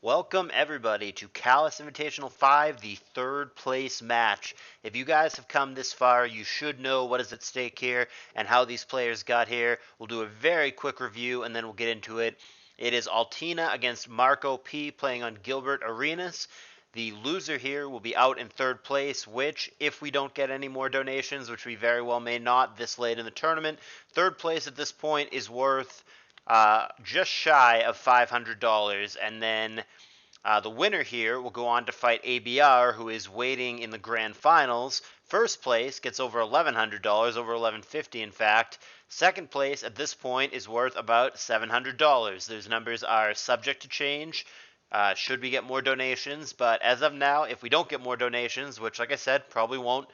Welcome everybody to CALLOUS Invitational 5, the third place match. If you guys have come this far, you should know what is at stake here and how these players got here. We'll do a very quick review and then we'll get into it. It is Altina against Marcop playing on Gilbert Arenas. The loser here will be out in third place, which, if we don't get any more donations, which we very well may not this late in the tournament, third place at this point is worth just shy of $500, and then the winner here will go on to fight ABR, who is waiting in the grand finals. First place gets over $1,100, over $1,150 in fact. Second place at this point is worth about $700. Those numbers are subject to change. Should we get more donations, but as of now, if we don't get more donations, which like I said, probably won't,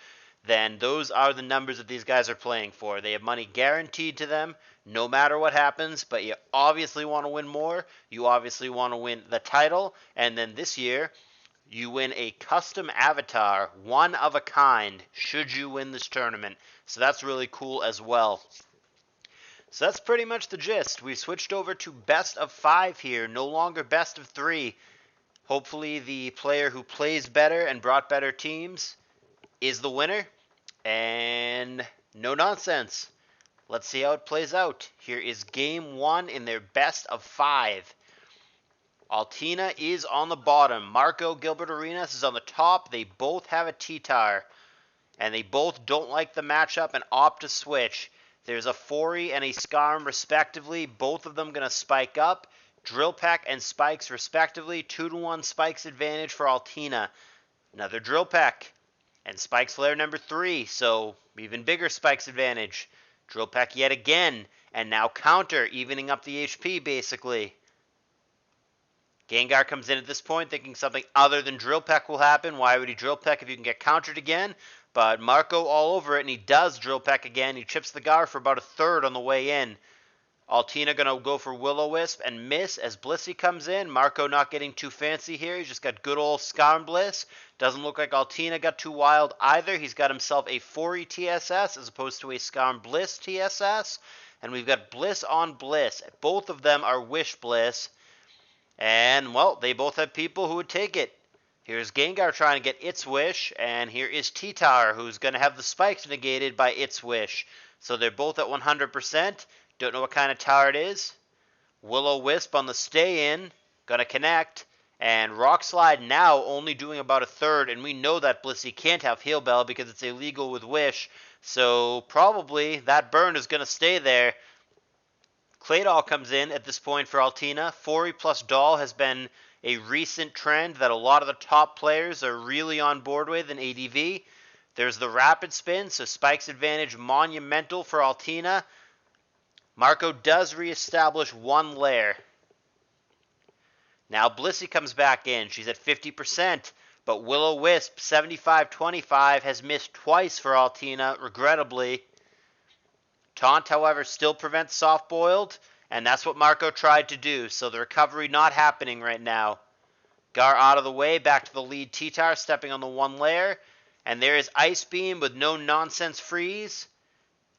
then those are the numbers that these guys are playing for. They have money guaranteed to them no matter what happens, but you obviously want to win more. You obviously want to win the title, and then this year you win a custom avatar, one of a kind, should you win this tournament. So that's really cool as well. So that's pretty much the gist. We switched over to best of 5 here, no longer best of 3. Hopefully the player who plays better and brought better teams is the winner. And no nonsense. Let's see how it plays out. Here is game 1 in their best of 5. Altina is on the bottom. Marco Gilbert Arenas is on the top. They both have a T-Tar. And they both don't like the matchup and opt to switch. There's a Fori and a Skarm respectively. Both of them going to spike up. Drill Peck and Spikes respectively. 2-1 Spikes advantage for Altina. Another Drill Peck. And Spikes Flare number 3, so even bigger Spikes advantage. Drill Peck yet again, and now counter, evening up the HP basically. Gengar comes in at this point thinking something other than Drill Peck will happen. Why would he Drill Peck if you can get countered again? But Marco all over it, and he does Drill Peck again. He chips the Gar for about a third on the way in. Altina going to go for Will-O-Wisp and miss as Blissey comes in. Marco not getting too fancy here. He's just got good old Skarm Bliss. Doesn't look like Altina got too wild either. He's got himself a Fori TSS as opposed to a Skarm Bliss TSS. And we've got Bliss on Bliss. Both of them are Wish Bliss. And, well, they both have people who would take it. Here's Gengar trying to get its Wish. And here is T-Tar, who's going to have the spikes negated by its Wish. So they're both at 100%. Don't know what kind of tower it is. Will-O-Wisp on the stay-in. Gonna connect. And Rock Slide now only doing about a third. And we know that Blissey can't have Heal Bell because it's illegal with Wish. So probably that burn is gonna stay there. Claydol comes in at this point for Altina. Fori plus Doll has been a recent trend that a lot of the top players are really on board with in ADV. There's the Rapid Spin, so Spike's advantage monumental for Altina. Marco does reestablish one lair. Now Blissey comes back in. She's at 50%, but Will-O-Wisp, 75-25, has missed twice for Altina, regrettably. Taunt, however, still prevents soft-boiled, and that's what Marco tried to do, so the recovery not happening right now. Gar out of the way, back to the lead T-Tar, stepping on the one lair, and there is Ice Beam with no nonsense freeze.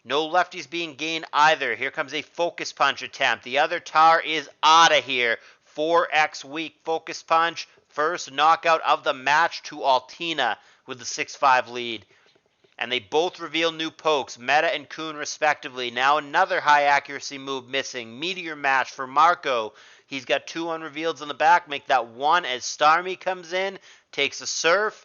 No lefties being gained either. Here comes a Focus Punch attempt. The other Tar is out of here. 4x weak Focus Punch. First knockout of the match to Altina with the 6-5 lead. And they both reveal new pokes, Meta and Kun respectively. Now another high accuracy move missing. Meteor Mash for Marco. He's got 2 unrevealeds on the back. Make that 1 as Starmie comes in. Takes a Surf.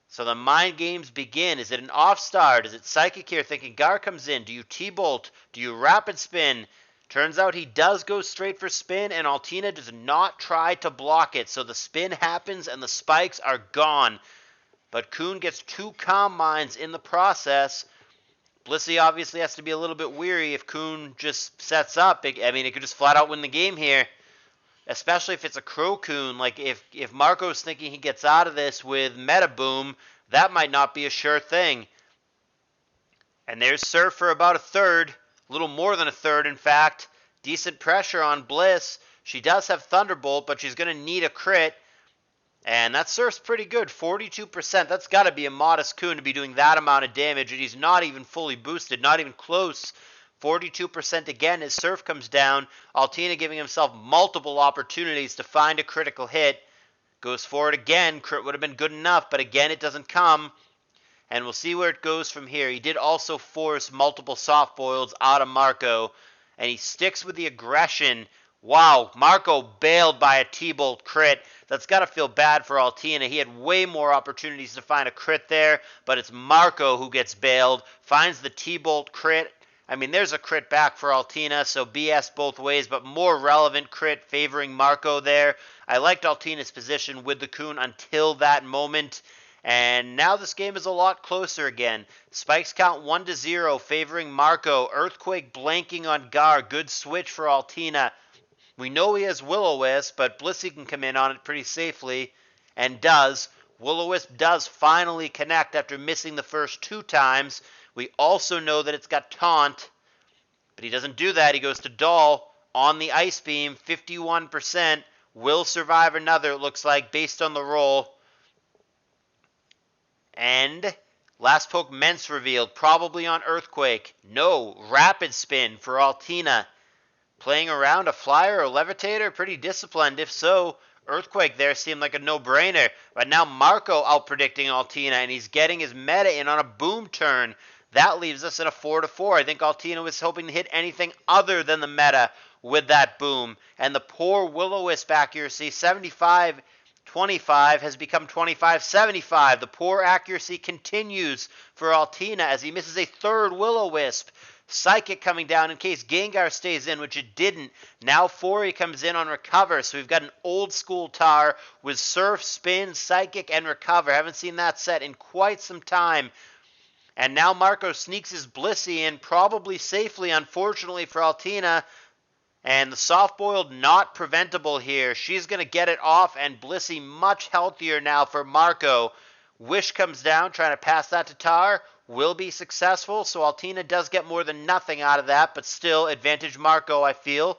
So the mind games begin. Is it an off start? Is it Psychic here thinking Gar comes in? Do you T-Bolt? Do you Rapid Spin? Turns out he does go straight for spin, and Altina does not try to block it. So the spin happens and the spikes are gone. But Kun gets 2 Calm Minds in the process. Blissey obviously has to be a little bit weary if Kun just sets up. I mean, it could just flat out win the game here. Especially if it's a Crow Kun. Like, if Marco's thinking he gets out of this with Meta Boom, that might not be a sure thing. And there's Surf for about a third. A little more than a third, in fact. Decent pressure on Bliss. She does have Thunderbolt, but she's going to need a crit. And that Surf's pretty good, 42%. That's got to be a modest Kun to be doing that amount of damage, and he's not even fully boosted, not even close. 42% again as Surf comes down. Altina giving himself multiple opportunities to find a critical hit. Goes for it again. Crit would have been good enough, but again it doesn't come. And we'll see where it goes from here. He did also force multiple soft boils out of Marco, and he sticks with the aggression. Wow, Marco bailed by a T-Bolt crit. That's got to feel bad for Altina. He had way more opportunities to find a crit there, but it's Marco who gets bailed, finds the T-Bolt crit. I mean, there's a crit back for Altina, so BS both ways, but more relevant crit favoring Marco there. I liked Altina's position with the Coon until that moment. And now this game is a lot closer again. Spikes count 1-0, favoring Marco. Earthquake blanking on Gar. Good switch for Altina. We know he has Will-O-Wisp, but Blissey can come in on it pretty safely, and does. Will-O-Wisp does finally connect after missing the first 2 times. We also know that it's got Taunt, but he doesn't do that. He goes to Doll on the Ice Beam, 51%. Will survive another, it looks like, based on the roll. And last poke Mence revealed, probably on Earthquake. No, Rapid Spin for Altina. Playing around a Flyer or Levitator, pretty disciplined. If so, Earthquake there seemed like a no-brainer. But now Marco out-predicting Altina, and he's getting his meta in on a boom turn. That leaves us at a 4-4. I think Altina was hoping to hit anything other than the meta with that boom. And the poor Will-O-Wisp accuracy, 75-25, has become 25-75. The poor accuracy continues for Altina as he misses a third Will-O-Wisp. Psychic coming down in case Gengar stays in, which it didn't. Now Fori comes in on Recover, so we've got an old school Tar with Surf, Spin, Psychic, and Recover. Haven't seen that set in quite some time. And now Marco sneaks his Blissey in, probably safely, unfortunately for Altina. And the soft-boiled not preventable here. She's going to get it off, and Blissey much healthier now for Marco. Wish comes down, trying to pass that to Tar. Will be successful, so Altina does get more than nothing out of that, but still advantage Marco, I feel.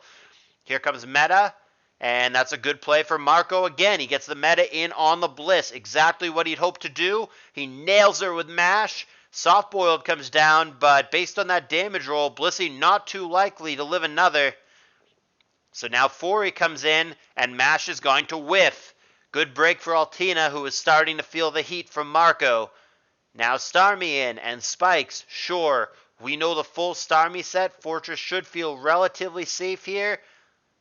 Here comes Meta, and that's a good play for Marco again. He gets the Meta in on the Bliss, exactly what he'd hoped to do. He nails her with Mash. Soft-boiled comes down, but based on that damage roll, Blissey not too likely to live another. So now Fori comes in, and Mash is going to whiff. Good break for Altina, who is starting to feel the heat from Marco. Now Starmie in, and Spikes, sure. We know the full Starmie set. Fortress should feel relatively safe here,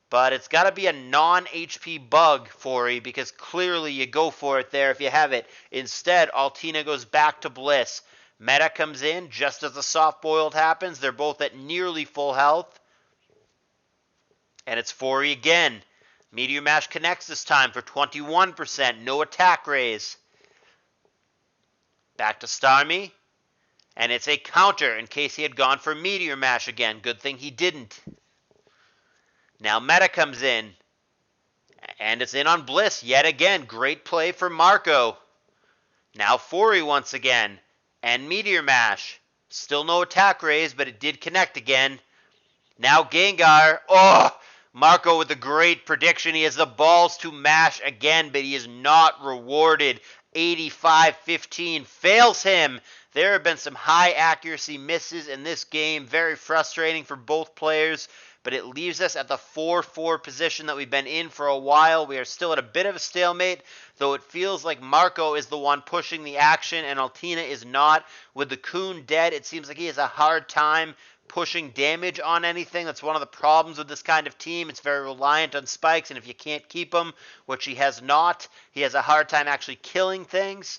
but it's got to be a non-HP bug, Fori, because clearly you go for it there if you have it. Instead, Altina goes back to Bliss. Meta comes in just as the soft-boiled happens. They're both at nearly full health. And it's Fori again. Meteor Mash connects this time for 21%. No attack raise. Back to Starmie. And it's a counter in case he had gone for Meteor Mash again. Good thing he didn't. Now Meta comes in. And it's in on Bliss yet again. Great play for Marco. Now Fori once again. And Meteor Mash. Still no attack raise, but it did connect again. Now Gengar. Oh! Marco with a great prediction. He has the balls to mash again, but he is not rewarded. 85-15 fails him. There have been some high accuracy misses in this game. Very frustrating for both players, but it leaves us at the 4-4 position that we've been in for a while. We are still at a bit of a stalemate, though it feels like Marco is the one pushing the action and Altina is not. With the Coon dead, it seems like he has a hard time pushing damage on anything. That's one of the problems with this kind of team. It's very reliant on spikes, and if you can't keep them, which he has not, he has a hard time actually killing things.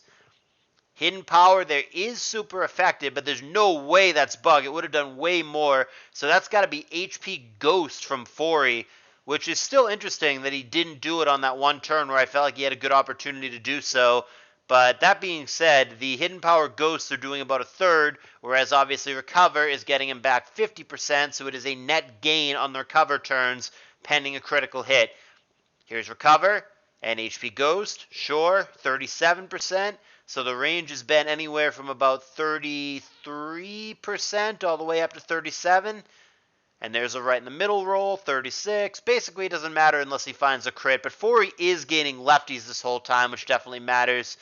Hidden Power there is super effective, but there's no way that's bug. It would have done way more. So that's got to be HP Ghost from Fori, which is still interesting that he didn't do it on that one turn where I felt like he had a good opportunity to do so. But that being said, the Hidden Power Ghosts are doing about a third, whereas obviously Recover is getting him back 50%, so it is a net gain on the Recover turns, pending a critical hit. Here's Recover, and HP Ghost, sure, 37%, so the range has been anywhere from about 33% all the way up to 37%. And there's a right in the middle roll, 36. Basically, it doesn't matter unless he finds a crit, but Fori is gaining lefties this whole time, which definitely matters.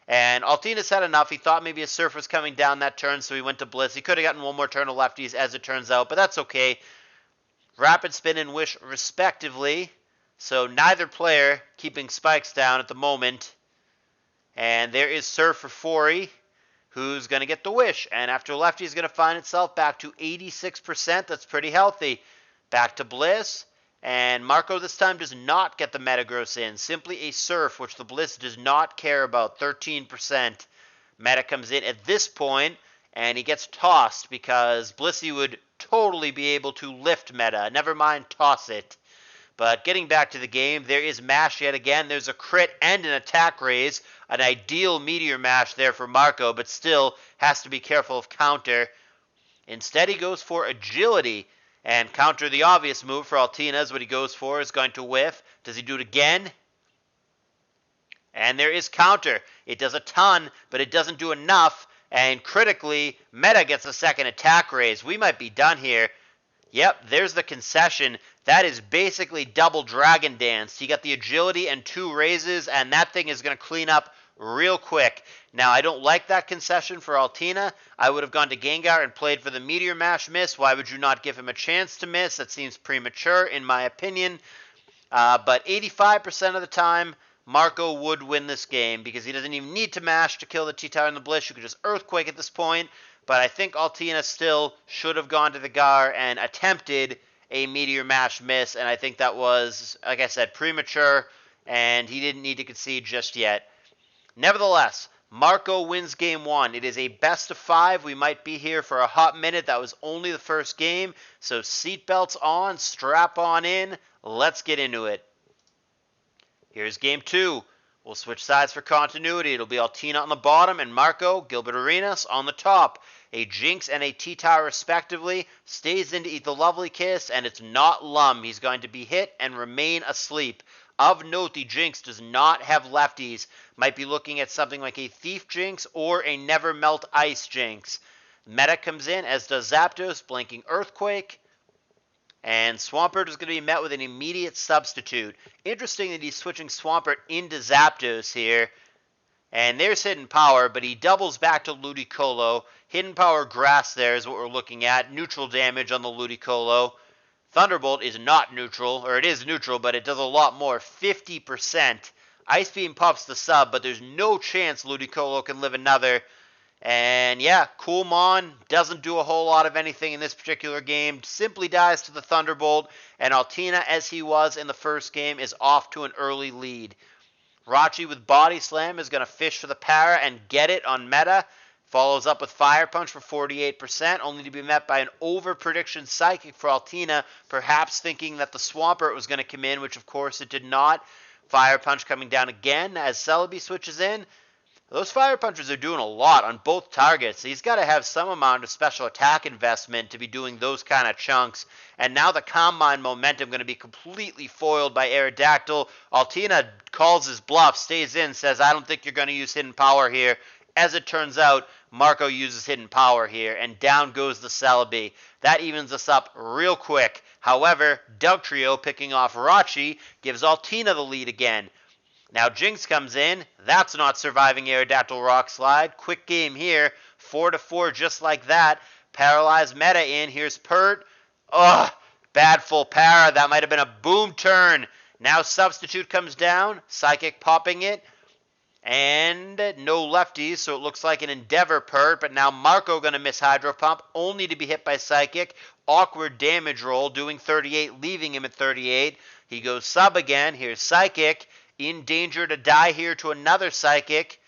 And Altina's had enough. He thought maybe a surf was coming down that turn, so he went to Bliss. He could have gotten one more turn of lefties, as it turns out, but that's okay. Rapid Spin and Wish, respectively. So neither player keeping spikes down at the moment. And there is Surf for Forey, who's going to get the Wish. And after lefty is going to find itself back to 86%. That's pretty healthy. Back to Bliss. And Marco this time does not get the Metagross in. Simply a Surf, which the Bliss does not care about. 13%. Meta comes in at this point, and he gets tossed because Blissey would totally be able to lift Meta. Never mind toss it. But getting back to the game, there is Mash yet again. There's a crit and an attack raise. An ideal Meteor Mash there for Marco, but still has to be careful of counter. Instead, he goes for Agility. And counter, the obvious move for Altina, is what he goes for, is going to whiff. Does he do it again? And there is counter. It does a ton, but it doesn't do enough. And critically, Meta gets a second attack raise. We might be done here. Yep, there's the concession. That is basically double Dragon Dance. He got the agility and 2 raises, and that thing is going to clean up real quick. Now, I don't like that concession for Altina. I would have gone to Gengar and played for the Meteor Mash miss. Why would you not give him a chance to miss? That seems premature, in my opinion. But 85% of the time, Marco would win this game because he doesn't even need to mash to kill the T-Tower and the Bliss. You could just Earthquake at this point. But I think Altina still should have gone to the Gar and attempted a Meteor Mash miss. And I think that was, like I said, premature. And he didn't need to concede just yet. Nevertheless, Marco wins game 1. It is a best of 5. We might be here for a hot minute. That was only the first game. So seatbelts on, strap on in. Let's get into it. Here's game 2. We'll switch sides for continuity. It'll be Altina on the bottom and Marco, Gilbert Arenas, on the top. A Jinx and a T-Tower respectively. Stays in to eat the lovely kiss, and it's not Lum. He's going to be hit and remain asleep. Of note, the Jinx does not have lefties. Might be looking at something like a Thief Jinx or a Never Melt Ice Jinx. Meta comes in, as does Zapdos, blinking Earthquake. And Swampert is going to be met with an immediate substitute. Interesting that he's switching Swampert into Zapdos here. And there's Hidden Power, but he doubles back to Ludicolo. Hidden Power Grass there is what we're looking at. Neutral damage on the Ludicolo. Thunderbolt is not neutral, or it is neutral, but it does a lot more. 50%. Ice Beam pops the sub, but there's no chance Ludicolo can live another. And yeah, Coolmon doesn't do a whole lot of anything in this particular game. Simply dies to the Thunderbolt. And Altina, as he was in the first game, is off to an early lead. Rachi with Body Slam is going to fish for the para and get it on Meta. Follows up with Fire Punch for 48%, only to be met by an over-prediction Psychic for Altina, perhaps thinking that the Swampert was going to come in, which of course it did not. Fire Punch coming down again as Celebi switches in. Those Fire Punches are doing a lot on both targets. He's got to have some amount of special attack investment to be doing those kind of chunks. And now the Combine momentum going to be completely foiled by Aerodactyl. Altina calls his bluff, stays in, says, I don't think you're going to use Hidden Power here. As it turns out, Marco uses Hidden Power here, and down goes the Celebi. That evens us up real quick. However, Dugtrio picking off Rachi gives Altina the lead again. Now Jinx comes in. That's not surviving Aerodactyl Rock Slide. Quick game here. 4-4 just like that. Paralyzed Meta in. Here's Pert. Ugh. Bad full para. That might have been a boom turn. Now Substitute comes down. Psychic popping it. And no lefties, so it looks like an Endeavor Pert. But now Marco going to miss Hydro Pump, only to be hit by Psychic. Awkward damage roll, doing 38, leaving him at 38. He goes sub again. Here's Psychic. In danger to die here to another Psychic.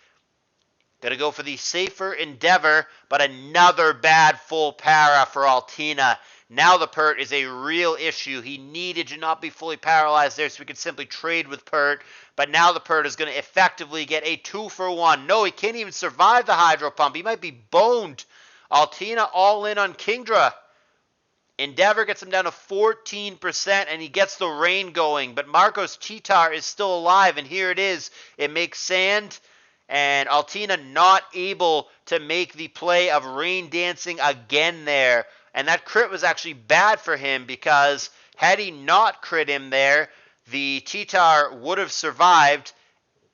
Gonna go for the safer Endeavor, but another bad full para for Altina. Now the Pert is a real issue. He needed to not be fully paralyzed there so we could simply trade with Pert. But now the Pert is going to effectively get a 2-for-1. No, he can't even survive the Hydro Pump. He might be boned. Altina all in on Kingdra. Endeavor gets him down to 14%, and he gets the rain going. But Marco's Cheetar is still alive, and here it is. It makes sand, and Altina not able to make the play of rain dancing again there. And that crit was actually bad for him, because had he not crit him there, the Cheetar would have survived,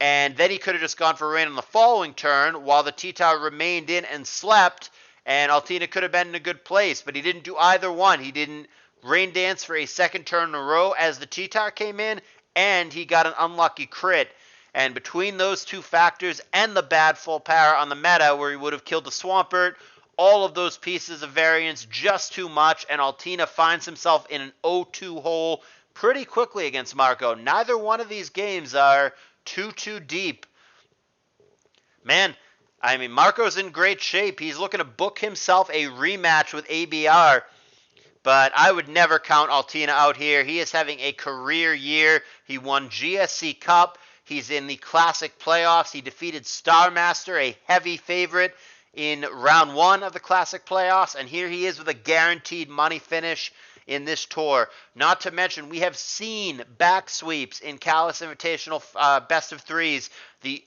And then he could have just gone for a rain on the following turn while the T-Tower remained in and slept, and Altina could have been in a good place, but he didn't do either one. He didn't rain dance for a second turn in a row as the T-Tower came in, and he got an unlucky crit. And between those two factors and the bad full power on the meta where he would have killed the Swampert, all of those pieces of variance just too much, and Altina finds himself in an 0-2 hole pretty quickly against Marco. Neither one of these games are too deep. Man, I mean, Marco's in great shape. He's looking to book himself a rematch with ABR, but I would never count Altina out here. He is having a career year. He won GSC Cup. He's in the Classic Playoffs. He defeated Star Master, a heavy favorite, in round 1 of the Classic Playoffs, and here he is with a guaranteed money finish in this tour. Not to mention, we have seen back sweeps in CALLOUS Invitational best of threes,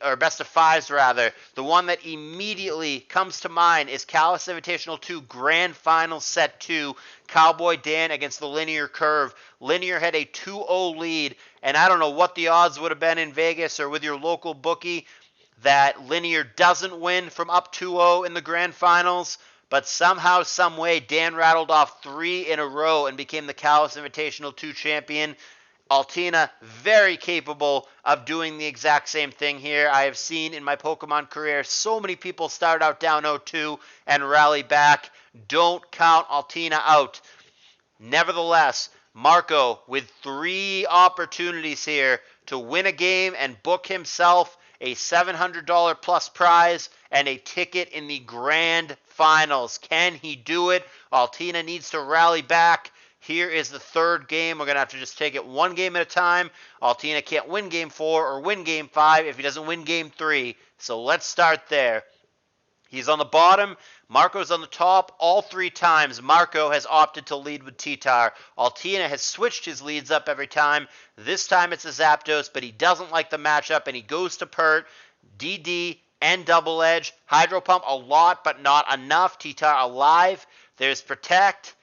or best of fives rather. The one that immediately comes to mind is CALLOUS Invitational 2 Grand Final Set 2, Cowboy Dan against the Linear Curve. Linear had a 2-0 lead, and I don't know what the odds would have been in Vegas or with your local bookie that Linear doesn't win from up 2-0 in the Grand Finals. But somehow, someway, Dan rattled off 3 in a row and became the CALLOUS Invitational 2 champion. Altina, very capable of doing the exact same thing here. I have seen in my Pokemon career so many people start out down 0-2 and rally back. Don't count Altina out. Nevertheless, Marco with 3 opportunities here to win a game and book himself a $700 plus prize and a ticket in the Grand Finals. Can he do it? Altina needs to rally back. Here is the 3rd game. We're going to have to just take it one game at a time. Altina can't win Game 4 or win Game 5 if he doesn't win Game 3. So let's start there. He's on the bottom. Marco's on the top. All 3 times, Marco has opted to lead with T-Tar. Altina has switched his leads up every time. This time it's a Zapdos, but he doesn't like the matchup, and he goes to Pert, DD, and Double Edge. Hydro Pump a lot, but not enough. T-Tar alive. There's Protect.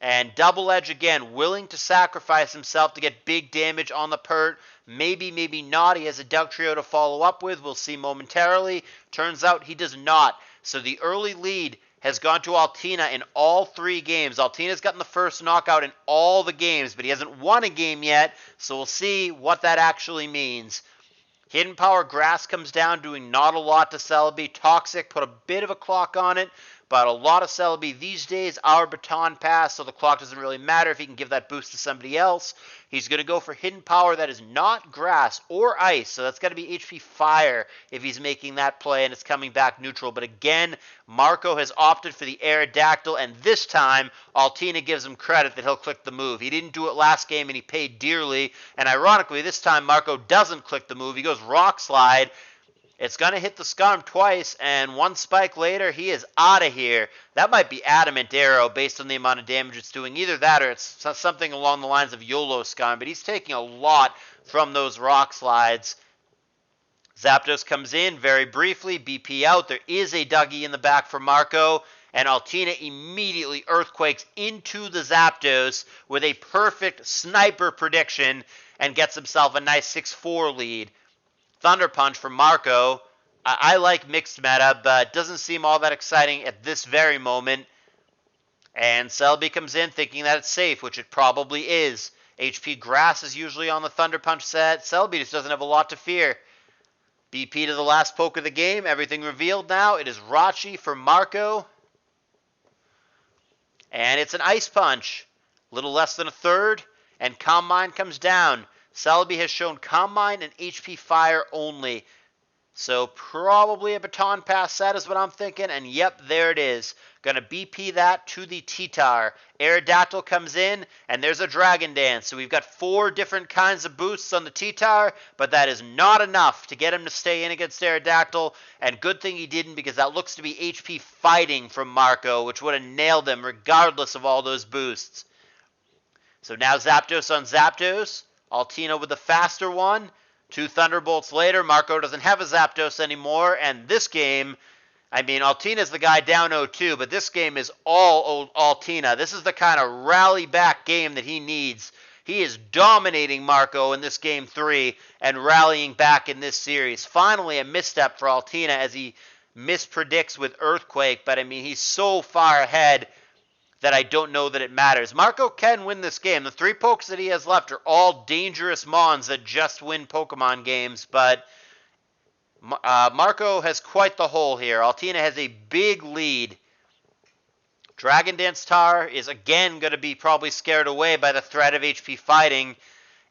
And Double Edge again, willing to sacrifice himself to get big damage on the Pert. Maybe, maybe not. He has a Dugtrio to follow up with. We'll see momentarily. Turns out he does not. So the early lead has gone to Altina in all 3 games. Altina's gotten the first knockout in all the games, but he hasn't won a game yet. So we'll see what that actually means. Hidden Power Grass comes down, doing not a lot to Celebi. Toxic put a bit of a clock on it, but a lot of Celebi these days are Baton Pass, so the clock doesn't really matter if he can give that boost to somebody else. He's going to go for Hidden Power that is not Grass or Ice, so that's got to be HP Fire if he's making that play, and it's coming back neutral. But again, Marco has opted for the Aerodactyl, and this time, Altina gives him credit that he'll click the move. He didn't do it last game, and he paid dearly, and ironically, this time Marco doesn't click the move. He goes Rock Slide. It's going to hit the Scarm twice, and 1 spike later, he is out of here. That might be Adamant Arrow based on the amount of damage it's doing. Either that or it's something along the lines of YOLO Scarm, but he's taking a lot from those Rock Slides. Zapdos comes in very briefly, BP out. There is a Dougie in the back for Marco, and Altina immediately Earthquakes into the Zapdos with a perfect sniper prediction and gets himself a nice 6-4 lead. Thunder Punch for Marco. I like mixed meta, but doesn't seem all that exciting at this very moment. And Celebi comes in thinking that it's safe, which it probably is. HP Grass is usually on the Thunder Punch set. Celebi just doesn't have a lot to fear. BP to the last poke of the game. Everything revealed now. It is Rachi for Marco. And it's an Ice Punch. A little less than a third. And Calm Mind comes down. Celebi has shown Calm Mind and HP Fire only. So probably a Baton Pass set is what I'm thinking. And yep, there it is. Going to BP that to the T-Tar. Aerodactyl comes in, and there's a Dragon Dance. So we've got 4 different kinds of boosts on the T-Tar, but that is not enough to get him to stay in against Aerodactyl. And good thing he didn't, because that looks to be HP Fighting from Marco, which would have nailed him regardless of all those boosts. So now Zapdos on Zapdos. Altina with the faster one. 2 Thunderbolts later, Marco doesn't have a Zapdos anymore, and this game, I mean, Altina's the guy down 0-2, but this game is all Altina. This is the kind of rally back game that he needs. He is dominating Marco in this Game 3 and rallying back in this series. Finally, a misstep for Altina as he mispredicts with Earthquake, but I mean, he's so far ahead that I don't know that it matters. Marco can win this game. The 3 pokes that he has left are all dangerous mons that just win Pokemon games, but Marco has quite the hole here. Altina has a big lead. Dragon Dance Tar is again going to be probably scared away by the threat of HP fighting,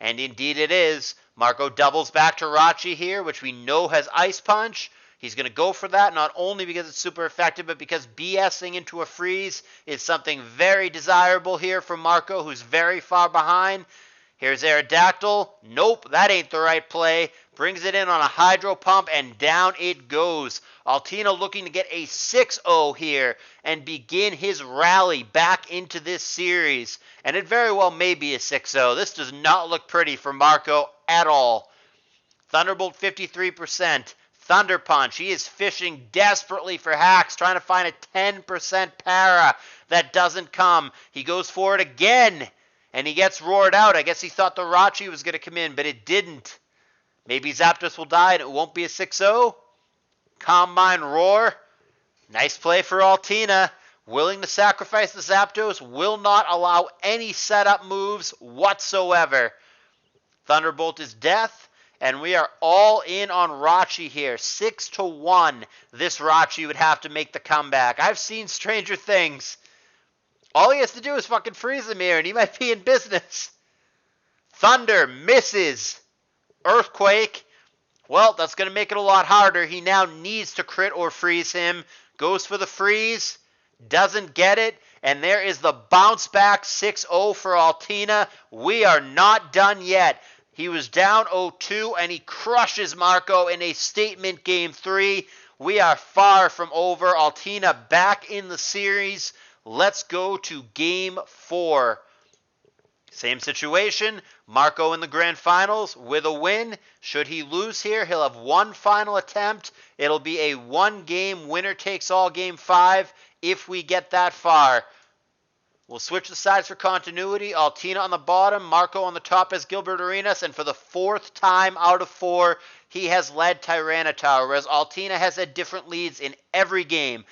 and indeed it is. Marco doubles back to Rachi here, which we know has Ice Punch. He's going to go for that, not only because it's super effective, but because BSing into a freeze is something very desirable here for Marco, who's very far behind. Here's Aerodactyl. Nope, that ain't the right play. Brings it in on a Hydro Pump, and down it goes. Altina looking to get a 6-0 here and begin his rally back into this series. And it very well may be a 6-0. This does not look pretty for Marco at all. Thunderbolt 53%. Thunder Punch. He is fishing desperately for hacks, trying to find a 10% para. That doesn't come. He goes for it again, and he gets roared out. I guess he thought the Rachi was going to come in, but it didn't. Maybe Zapdos will die, and it won't be a 6-0. Combine Roar. Nice play for Altina. Willing to sacrifice the Zapdos. Will not allow any setup moves whatsoever. Thunderbolt is death. And we are all in on Rachi here. 6-1. This Rachi would have to make the comeback. I've seen stranger things. All he has to do is fucking freeze him here, and he might be in business. Thunder misses. Earthquake. Well, that's going to make it a lot harder. He now needs to crit or freeze him. Goes for the freeze. Doesn't get it. And there is the bounce back 6-0 for Altina. We are not done yet. He was down 0-2, and he crushes Marco in a statement Game 3. We are far from over. Altina back in the series. Let's go to Game 4. Same situation. Marco in the Grand Finals with a win. Should he lose here, he'll have one final attempt. It'll be a one-game winner-takes-all Game 5 if we get that far. We'll switch the sides for continuity. Altina on the bottom, Marco on the top as Gilbert Arenas, and for the 4th time out of 4, he has led Tyranitar, whereas Altina has had different leads in every game.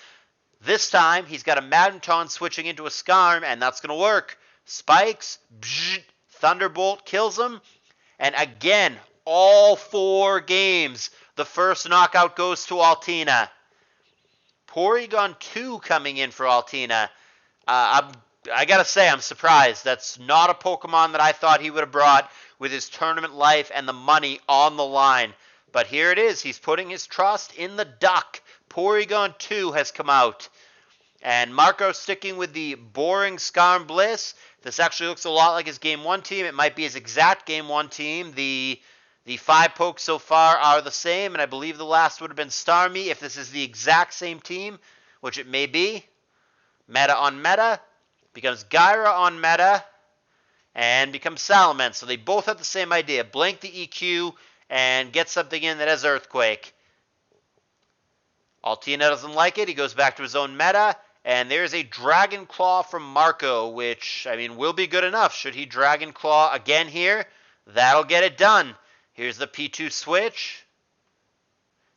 This time, he's got a Magneton switching into a Skarm, and that's going to work. Spikes, Thunderbolt kills him, and again, all 4 games, the first knockout goes to Altina. Porygon 2 coming in for Altina. I gotta say, I'm surprised. That's not a Pokemon that I thought he would have brought with his tournament life and the money on the line. But here it is. He's putting his trust in the duck. Porygon 2 has come out. And Marco sticking with the boring Skarm Bliss. This actually looks a lot like his Game 1 team. It might be his exact Game 1 team. The 5 pokes so far are the same, and I believe the last would have been Starmie if this is the exact same team, which it may be. Meta on Meta. Becomes Gyra on Meta, and becomes Salamence. So they both have the same idea. Blank the EQ, and get something in that has Earthquake. Altina doesn't like it. He goes back to his own meta, and there's a Dragon Claw from Marco, which, I mean, will be good enough. Should he Dragon Claw again here, that'll get it done. Here's the P2 switch,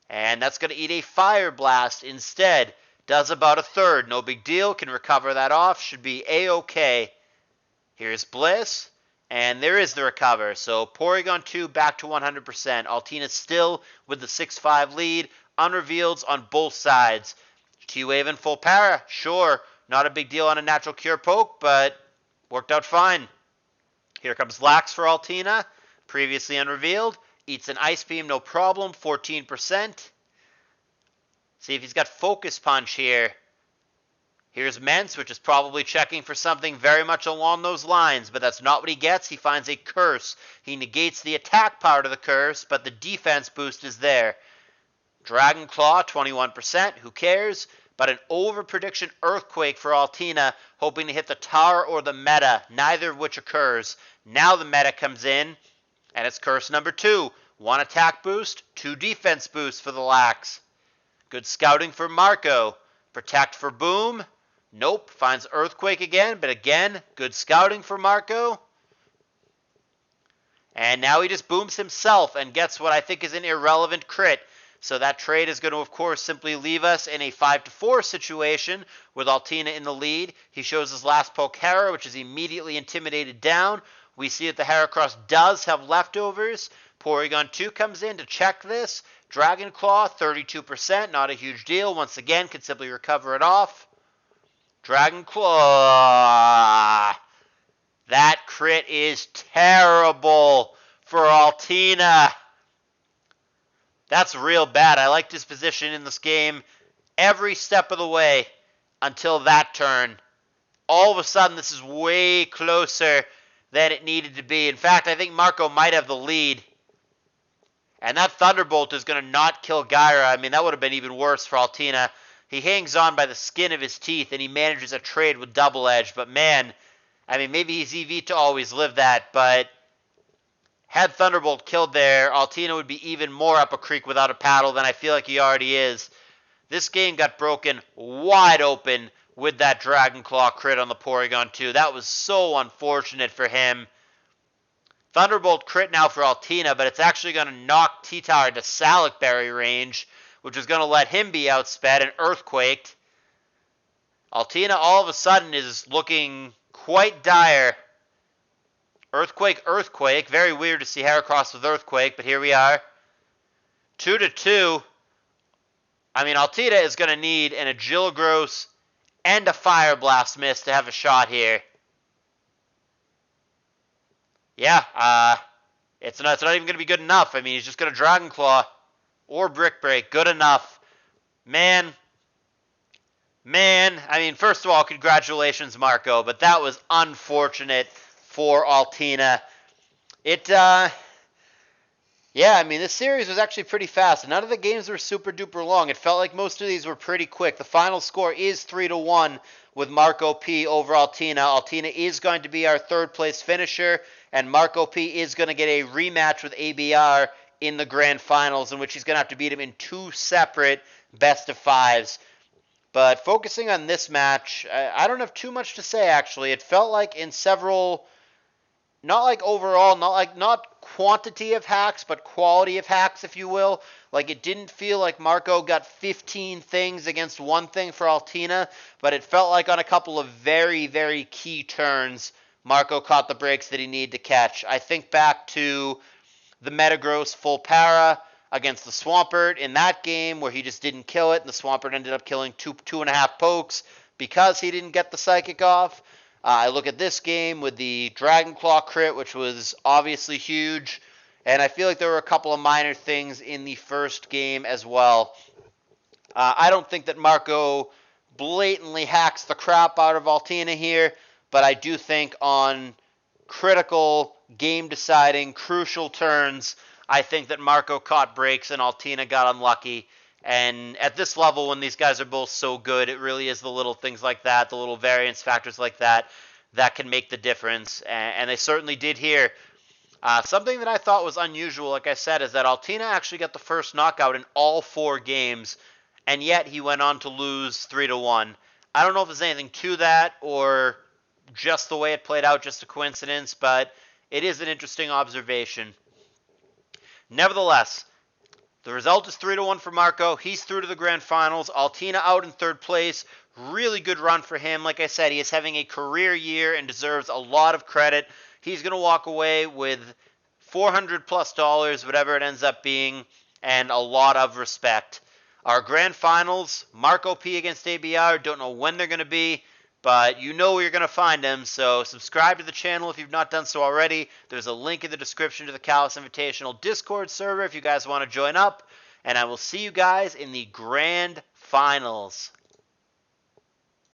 and that's going to eat a Fire Blast instead. Does about a third. No big deal. Can recover that off. Should be A-okay. Here's Bliss. And there is the recover. So Porygon 2 back to 100%. Altina still with the 6-5 lead. Unrevealeds on both sides. T-Wave and full para. Sure. Not a big deal on a natural cure poke, but worked out fine. Here comes Lax for Altina. Previously unrevealed. Eats an Ice Beam. No problem. 14%. See if he's got Focus Punch here. Here's Mence, which is probably checking for something very much along those lines, but that's not what he gets. He finds a Curse. He negates the attack part of the Curse, but the defense boost is there. Dragon Claw, 21%. Who cares? But an over-prediction Earthquake for Altina, hoping to hit the Tar or the Meta, neither of which occurs. Now the Meta comes in, and it's Curse number 2. 1 attack boost, 2 defense boosts for the Lax. Good scouting for Marco. Protect for Boom. Nope. Finds Earthquake again, but again, good scouting for Marco. And now he just booms himself and gets what I think is an irrelevant crit. So that trade is going to, of course, simply leave us in a 5-4 situation with Altina in the lead. He shows his last poke Hera, which is immediately intimidated down. We see that the Heracross does have leftovers. Porygon 2 comes in to check this. Dragon Claw, 32%, not a huge deal. Once again, can simply recover it off. Dragon Claw. That crit is terrible for Altina. That's real bad. I liked his position in this game every step of the way until that turn. All of a sudden, this is way closer than it needed to be. In fact, I think Marco might have the lead. And that Thunderbolt is going to not kill Gyra. I mean, that would have been even worse for Altina. He hangs on by the skin of his teeth, and he manages a trade with Double Edge. But man, I mean, maybe he's EV to always live that, but had Thunderbolt killed there, Altina would be even more up a creek without a paddle than I feel like he already is. This game got broken wide open with that Dragon Claw crit on the Porygon 2. That was so unfortunate for him. Thunderbolt crit now for Altina, but it's actually going to knock T-Tower to Salic Berry range, which is going to let him be outsped and Earthquaked. Altina all of a sudden is looking quite dire. Earthquake. Very weird to see Heracross with Earthquake, but here we are. 2-2. I mean, Altina is going to need an Agiligros and a Fire Blast miss to have a shot here. Yeah, it's not even going to be good enough. I mean, he's just going to Dragon Claw or Brick Break. Good enough. Man, I mean, first of all, congratulations, Marco, but that was unfortunate for Altina. Yeah, I mean, this series was actually pretty fast. None of the games were super duper long. It felt like most of these were pretty quick. The final score is 3-1 with Marco P over Altina. Altina is going to be our third place finisher, and Marco P is going to get a rematch with ABR in the grand finals, in which he's going to have to beat him in 2 separate best of 5s. But focusing on this match, I don't have too much to say, actually. It felt like in several, not like overall, not quantity of hacks, but quality of hacks, if you will. Like, it didn't feel like Marco got 15 things against one thing for Altina, but it felt like on a couple of very, very key turns, Marco caught the breaks that he needed to catch. I think back to the Metagross full para against the Swampert in that game where he just didn't kill it, and the Swampert ended up killing 2.5 pokes because he didn't get the Psychic off. I look at this game with the Dragon Claw crit, which was obviously huge, and I feel like there were a couple of minor things in the first game as well. I don't think that Marco blatantly hacks the crap out of Altina here, but I do think on critical, game-deciding, crucial turns, I think that Marco caught breaks and Altina got unlucky. And at this level, when these guys are both so good, it really is the little things like that, the little variance factors like that, that can make the difference. And they certainly did here. Something that I thought was unusual, like I said, is that Altina actually got the first knockout in all 4 games, and yet he went on to lose 3-1. I don't know if there's anything to that or just the way it played out, just a coincidence, but it is an interesting observation. Nevertheless, the result is 3-1 for Marco. He's through to the grand finals. Altina out in third place. Really good run for him. Like I said, he is having a career year and deserves a lot of credit. He's going to walk away with $400+, whatever it ends up being, and a lot of respect. Our grand finals, Marco P against ABR. Don't know when they're going to be, but you know where you're going to find them, so subscribe to the channel if you've not done so already. There's a link in the description to the CALLOUS Invitational Discord server if you guys want to join up, and I will see you guys in the grand finals.